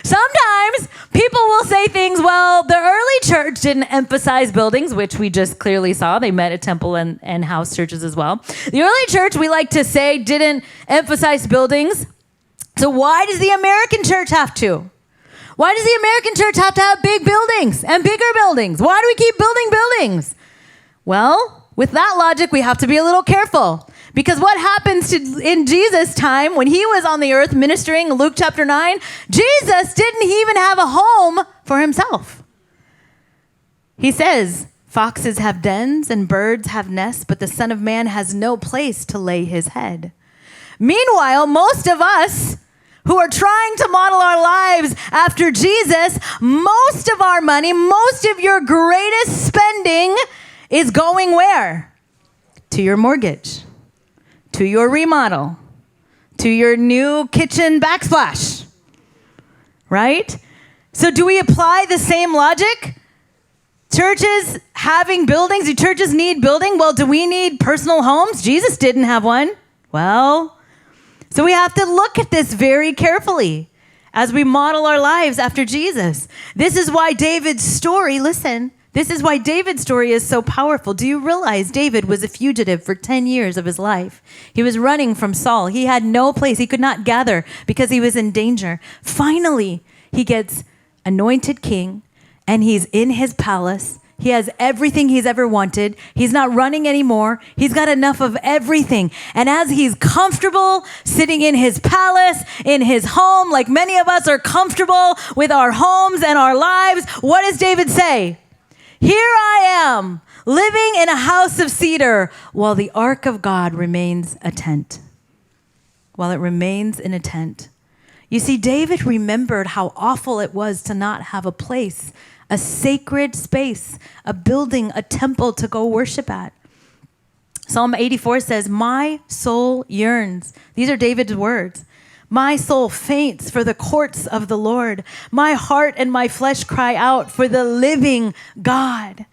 Sometimes people will say things, well, the early church didn't emphasize buildings, which we just clearly saw. They met at temple and house churches as well. The early church, we like to say, didn't emphasize buildings. So why does the American church have to? Why does the American church have to have big buildings and bigger buildings? Why do we keep building buildings? Well, with that logic, we have to be a little careful. Because what happens in Jesus' time when he was on the earth ministering, Luke chapter 9, Jesus didn't even have a home for himself. He says, foxes have dens and birds have nests, but the Son of Man has no place to lay his head. Meanwhile, most of us who are trying to model our lives after Jesus, most of our money, most of your greatest spending is going where? To your mortgage, to your remodel, to your new kitchen backsplash, right? So do we apply the same logic? Churches having buildings, do churches need building? Well, do we need personal homes? Jesus didn't have one. Well, so we have to look at this very carefully as we model our lives after Jesus. This is why David's story, listen, this is why David's story is so powerful. Do you realize David was a fugitive for 10 years of his life? He was running from Saul. He had no place. He could not gather because he was in danger. Finally, he gets anointed king and he's in his palace. He has everything he's ever wanted. He's not running anymore. He's got enough of everything. And as he's comfortable sitting in his palace, in his home, like many of us are comfortable with our homes and our lives, what does David say? Here I am, living in a house of cedar, while the ark of God remains a tent. While it remains in a tent. You see, David remembered how awful it was to not have a place, a sacred space, a building, a temple to go worship at. Psalm 84 says, my soul yearns. These are David's words. My soul faints for the courts of the Lord. My heart and my flesh cry out for the living God.